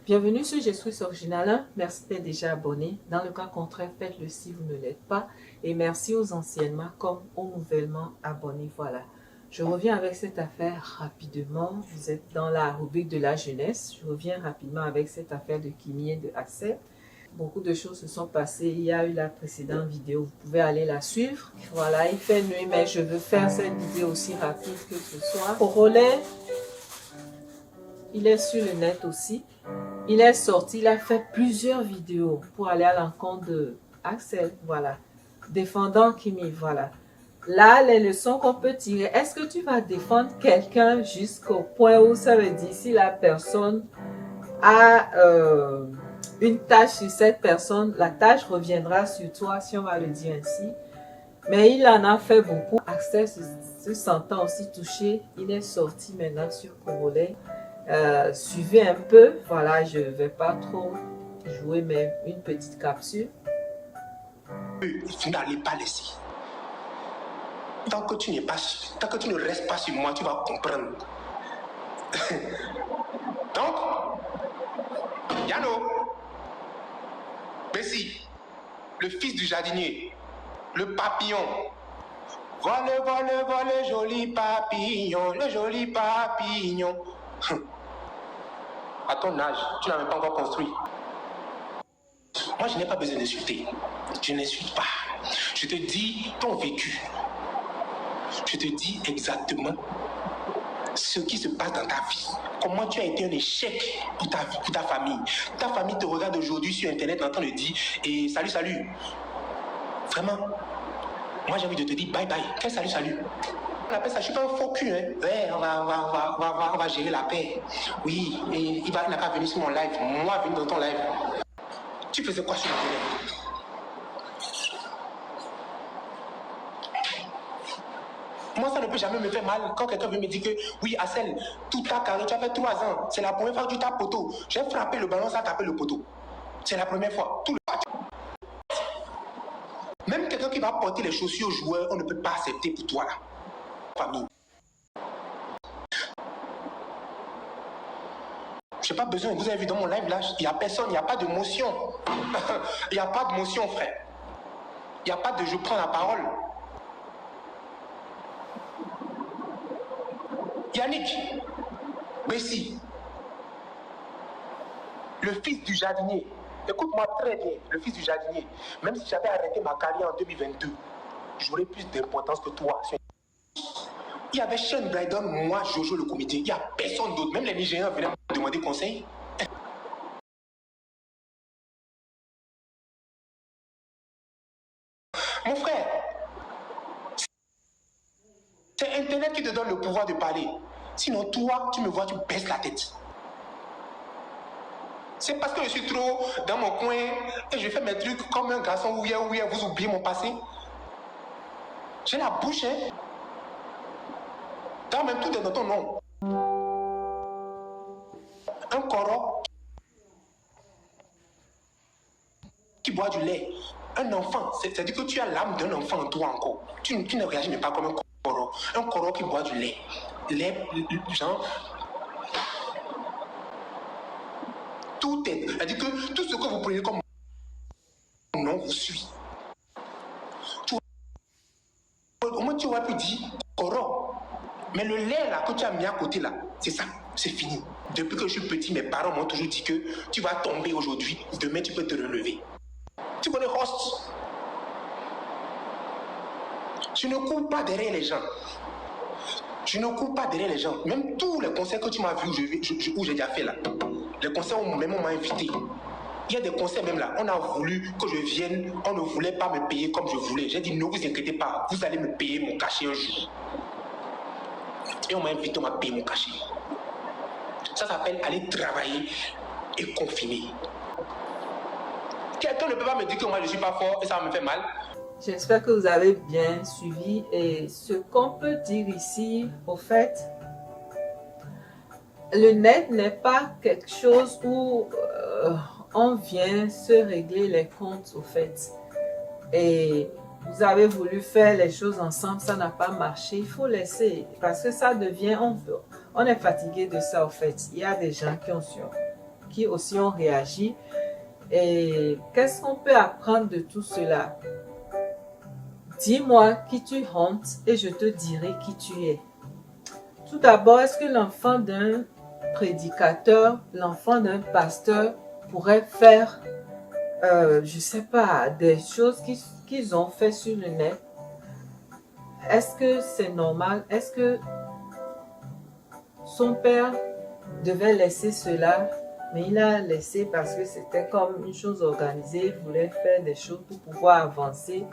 Bienvenue sur Je suis original. Merci d'être déjà abonné. Dans le cas contraire, faites-le si vous ne l'êtes pas. Et merci aux anciennement comme aux nouvellement abonnés. Voilà. Je reviens avec cette affaire rapidement. Vous êtes dans la rubrique de la jeunesse. Je reviens rapidement avec cette affaire de Kimi et de Axel. Beaucoup de choses se sont passées. Il y a eu la précédente vidéo. Vous pouvez aller la suivre. Voilà, il fait nuit, mais je veux faire cette vidéo aussi rapide que ce soir. Corolet, il est sur le net aussi. Il est sorti, il a fait plusieurs vidéos pour aller à l'encontre de Axel, voilà. Défendant Kimi, voilà. Là, les leçons qu'on peut tirer, est-ce que tu vas défendre quelqu'un jusqu'au point où ça veut dire si la personne a une tâche sur cette personne, la tâche reviendra sur toi, si on va le dire ainsi. Mais il en a fait beaucoup. Axel se sentant aussi touché, il est sorti maintenant sur Corolet. Suivez un peu, voilà, je ne vais pas trop jouer, mais une petite capsule. Tu n'allais pas laisser. Tant que tu ne restes pas sur moi, tu vas comprendre. Donc, Yano, Bessie, le fils du jardinier, le papillon. Vole, vole, vole, joli papillon, le joli papillon. À ton âge, tu n'as même pas encore construit. Moi, je n'ai pas besoin d'insulter. Je n'insulte pas. Je te dis ton vécu. Je te dis exactement ce qui se passe dans ta vie. Comment tu as été un échec pour ta vie, pour ta famille. Ta famille te regarde aujourd'hui sur Internet en train de dire et salut, salut. Vraiment. Moi, j'ai envie de te dire bye bye. Quel salut, salut. On appelle ça, je suis pas un faux cul, hein. Ouais, on va gérer la paix. Oui, et il n'a pas venu sur mon live. Moi, venu dans ton live. Tu faisais quoi sur Internet? Moi, ça ne peut jamais me faire mal quand quelqu'un veut me dire que oui, Axel, tout ta carrière, tu as fait 3 ans. C'est la première fois que tu tapes poteau. J'ai frappé le ballon, ça a tapé le poteau. C'est la première fois. Tout le Même quelqu'un qui va porter les chaussures aux joueurs, on ne peut pas accepter pour toi là. Famille. Je n'ai pas besoin. Vous avez vu dans mon live là, il n'y a personne, il n'y a pas de motion. Il n'y a pas de motion, frère. Il n'y a pas de je prends la parole. Yannick, Bessie, le fils du jardinier. Écoute-moi très bien, le fils du jardinier. Même si j'avais arrêté ma carrière en 2022, j'aurais plus d'importance que toi. Il y avait Sean Brydon, moi, Jojo, le comité. Il n'y a personne d'autre. Même les Nigériens venaient me demander conseil. Mon frère, c'est Internet qui te donne le pouvoir de parler. Sinon, toi, tu me vois, tu baisses la tête. C'est parce que je suis trop dans mon coin et je fais mes trucs comme un garçon ouïe, vous oubliez mon passé. J'ai la bouche, hein. Dans même tout est dans ton nom. Un coro qui boit du lait. Un enfant, c'est-à-dire que tu as l'âme d'un enfant en toi encore. Tu ne réagis même pas comme un coro. Un coro qui boit du lait. Lait, genre... Tout est... C'est-à-dire que tout ce que vous prenez comme nom vous suit. Au moins, tu aurais pu dire coro. Mais le lait là que tu as mis à côté là, c'est ça, c'est fini. Depuis que je suis petit, mes parents m'ont toujours dit que tu vas tomber aujourd'hui, demain tu peux te relever. Tu connais Host? Je ne cours pas derrière les gens. Je ne cours pas derrière les gens. Même tous les concerts que tu m'as vu où j'ai déjà fait là, les concerts où même on m'a invité. Il y a des concerts même là, on a voulu que je vienne, on ne voulait pas me payer comme je voulais. J'ai dit ne vous inquiétez pas, vous allez me payer mon cachet un jour. Et on m'a invité, on m'a payé mon cachet. Ça s'appelle aller travailler et confiner. Quelqu'un ne peut pas me dire que moi je ne suis pas fort et ça me fait mal. J'espère que vous avez bien suivi. Et ce qu'on peut dire ici, au fait, le net n'est pas quelque chose où on vient se régler les comptes, au fait. Et vous avez voulu faire les choses ensemble, ça n'a pas marché. Il faut laisser, parce que ça devient, on est fatigué de ça, au fait. Il y a des gens qui ont sur. qui aussi ont réagi. Et qu'est-ce qu'on peut apprendre de tout cela? Dis-moi qui tu hantes et je te dirai qui tu es. Tout d'abord, est-ce que l'enfant d'un prédicateur, l'enfant d'un pasteur pourrait faire, je sais pas, des choses qu'ils ont fait sur le net? Est-ce que c'est normal? Est-ce que son père devait laisser cela? Mais il a laissé parce que c'était comme une chose organisée. Il voulait faire des choses pour pouvoir avancer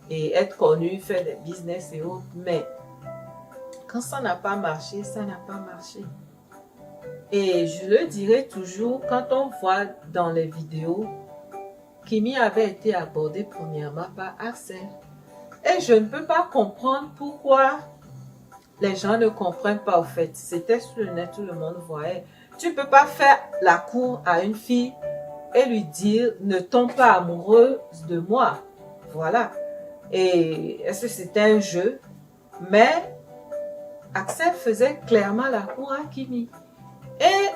et être connu, faire des business et autres. Mais quand ça n'a pas marché, ça n'a pas marché. Et je le dirai toujours, quand on voit dans les vidéos, Kimi avait été abordé premièrement par Axel. Et je ne peux pas comprendre pourquoi les gens ne comprennent pas au fait. C'était sur le net, tout le monde voyait. Tu ne peux pas faire la cour à une fille et lui dire « Ne tombe pas amoureuse de moi ». Voilà. Et est-ce que c'était un jeu? Mais Axel faisait clairement la cour à Kimi. Et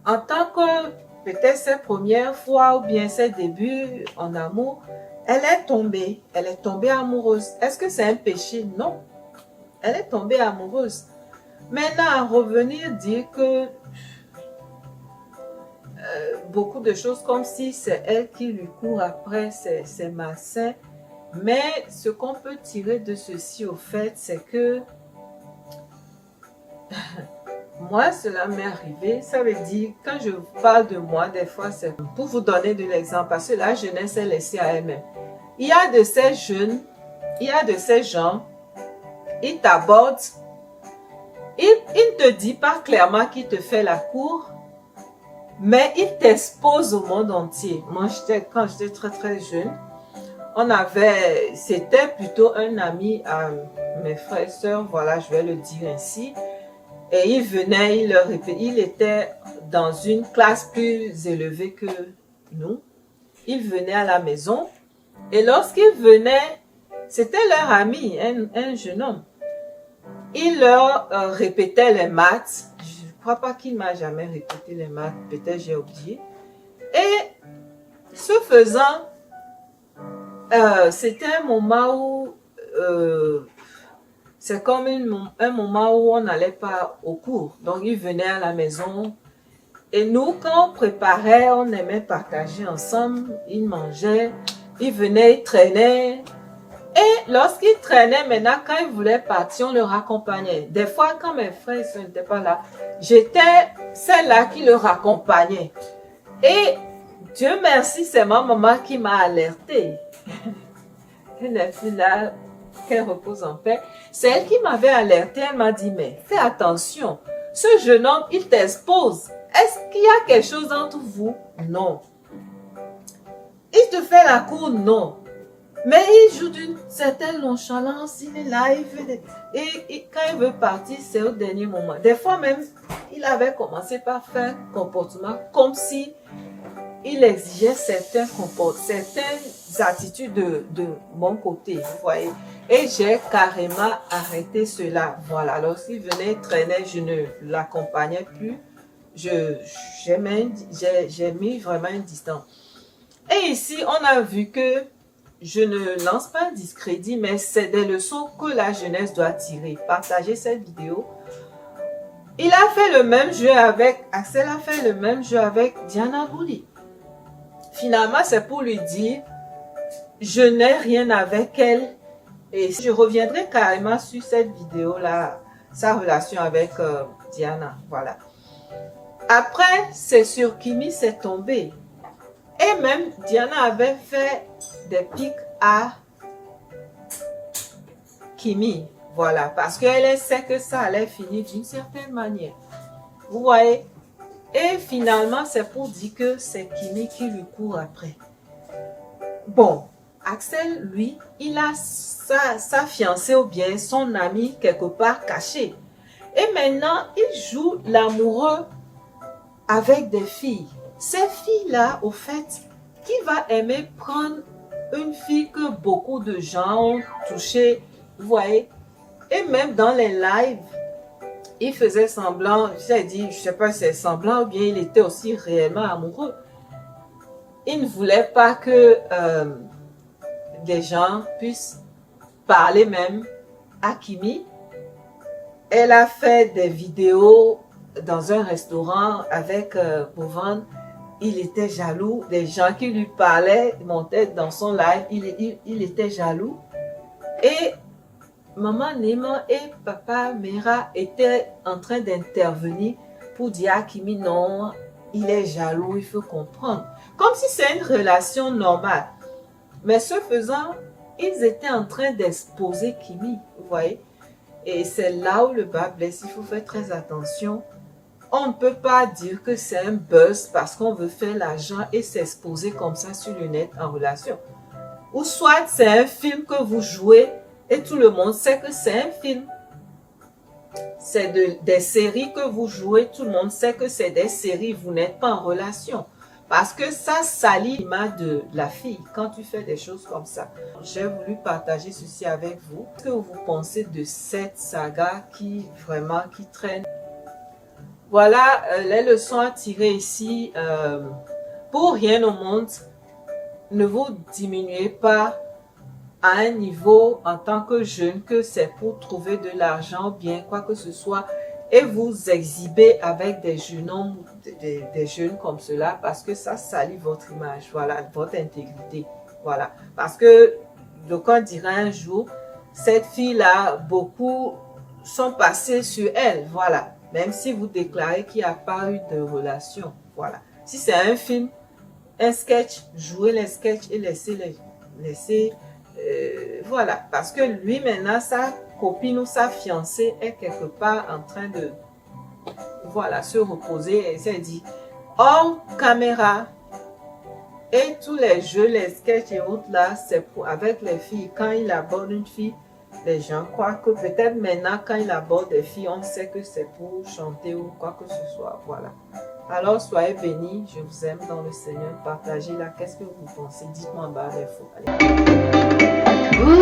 en tant que peut-être ses premières fois ou bien ses débuts en amour, elle est tombée amoureuse. Est-ce que c'est un péché? Non. Elle est tombée amoureuse. Maintenant, à revenir dire que beaucoup de choses comme si c'est elle qui lui court après, c'est malsain. Mais ce qu'on peut tirer de ceci au fait, c'est que moi, cela m'est arrivé. Ça veut dire, quand je parle de moi, des fois, c'est pour vous donner de l'exemple, parce que la jeunesse est laissée à elle-même. Il y a de ces jeunes, il y a de ces gens, ils t'abordent, il ne te dit pas clairement qu'il te fait la cour, mais il t'expose au monde entier. Moi, quand j'étais très très jeune, c'était plutôt un ami à mes frères et sœurs, voilà, je vais le dire ainsi. Et il venait, il leur répétait, il était dans une classe plus élevée que nous. Il venait à la maison et lorsqu'il venait, c'était leur ami, un jeune homme. Il leur répétait les maths. Je ne crois pas qu'il m'a jamais répété les maths, peut-être j'ai oublié. Et ce faisant, c'était un moment où c'est comme un moment où on n'allait pas au cours. Donc, il venait à la maison. Et nous, quand on préparait, on aimait partager ensemble. Il mangeait, il venait, il traînait. Et lorsqu'il traînait, maintenant, quand il voulait partir, on le raccompagnait. Des fois, quand mes frères n'étaient pas là, j'étais celle-là qui le raccompagnait. Et Dieu merci, c'est ma maman qui m'a alertée. Elle n'est plus là, qu'elle repose en paix. C'est elle qui m'avait alertée. Elle m'a dit, mais fais attention. Ce jeune homme, il t'expose. Est-ce qu'il y a quelque chose entre vous? Non. Il te fait la cour? Non. Mais il joue d'une certaine nonchalance. Il est là, il fait et quand il veut partir, c'est au dernier moment. Des fois même, il avait commencé par faire un comportement comme si il exigeait certaines attitudes de mon côté, vous voyez. Et j'ai carrément arrêté cela. Voilà, lorsqu'il venait traîner, je ne l'accompagnais plus. J'ai mis vraiment une distance. Et ici, on a vu que je ne lance pas un discrédit, mais c'est des leçons que la jeunesse doit tirer. Partagez cette vidéo. Il a fait le même jeu avec, Axel a fait le même jeu avec Diana Bouli. Finalement, c'est pour lui dire, je n'ai rien avec elle. Et je reviendrai carrément sur cette vidéo-là, sa relation avec Diana. Voilà. Après, c'est sur Kimi, c'est tombé. Et même, Diana avait fait des pics à Kimi. Voilà, parce qu'elle sait que ça allait finir d'une certaine manière. Vous voyez? Et finalement, c'est pour dire que c'est Kimi qui lui court après. Bon, Axel, lui, il a sa fiancée ou bien son ami quelque part caché. Et maintenant, il joue l'amoureux avec des filles. Ces filles-là, au fait, qui va aimer prendre une fille que beaucoup de gens ont touchée, vous voyez? Et même dans les lives, il faisait semblant, j'ai dit, je ne sais pas si c'est semblant ou bien il était aussi réellement amoureux. Il ne voulait pas que des gens puissent parler même à Kimi. Elle a fait des vidéos dans un restaurant avec Bovan. Il était jaloux. Des gens qui lui parlaient montaient dans son live. Il était jaloux. Et Maman Nema et Papa Mera étaient en train d'intervenir pour dire à Kimi non, il est jaloux, il faut comprendre. Comme si c'est une relation normale. Mais ce faisant, ils étaient en train d'exposer Kimi, vous voyez. Et c'est là où le bas blesse, il faut faire très attention. On ne peut pas dire que c'est un buzz parce qu'on veut faire l'argent et s'exposer comme ça sur le net en relation. Ou soit c'est un film que vous jouez et tout le monde sait que c'est un film. C'est des séries que vous jouez, tout le monde sait que c'est des séries, vous n'êtes pas en relation. Parce que ça salit l'image de la fille quand tu fais des choses comme ça. J'ai voulu partager ceci avec vous. Qu'est-ce que vous pensez de cette saga qui traîne? Voilà les leçons à tirer ici. Pour rien au monde, ne vous diminuez pas à un niveau en tant que jeune que c'est pour trouver de l'argent, bien quoi que ce soit, et vous exhibez avec des jeunes hommes, des jeunes comme cela, parce que ça salit votre image, voilà, votre intégrité, voilà. Parce que, d'aucuns dira un jour, cette fille-là, beaucoup sont passés sur elle, voilà. Même si vous déclarez qu'il n'y a pas eu de relation, voilà. Si c'est un film, un sketch, jouez les sketchs et laissez voilà, parce que lui maintenant, sa copine ou sa fiancée est quelque part en train de, voilà, se reposer et s'est dit, hors caméra, et tous les jeux, les sketchs et autres là, c'est pour avec les filles. Quand il aborde une fille, les gens croient que peut-être maintenant, quand il aborde des filles, on sait que c'est pour chanter ou quoi que ce soit, voilà. Alors, soyez bénis, je vous aime dans le Seigneur, partagez-la, qu'est-ce que vous pensez, dites-moi en bas l'info. Vous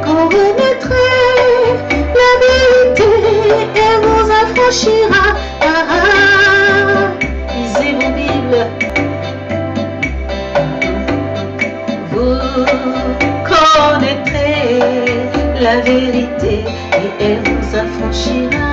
connaîtrez la vérité et vous affranchira. Lisez vos Bibles. Vous connaîtrez la vérité et elle vous affranchira.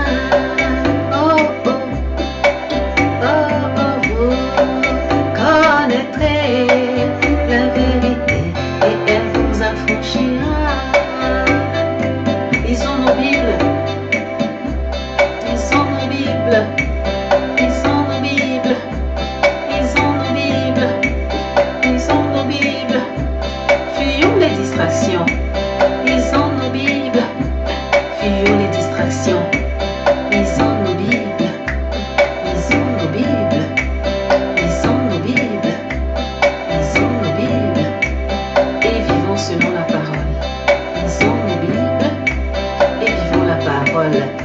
Selon la parole. Lisons nos Bibles et vivons la parole.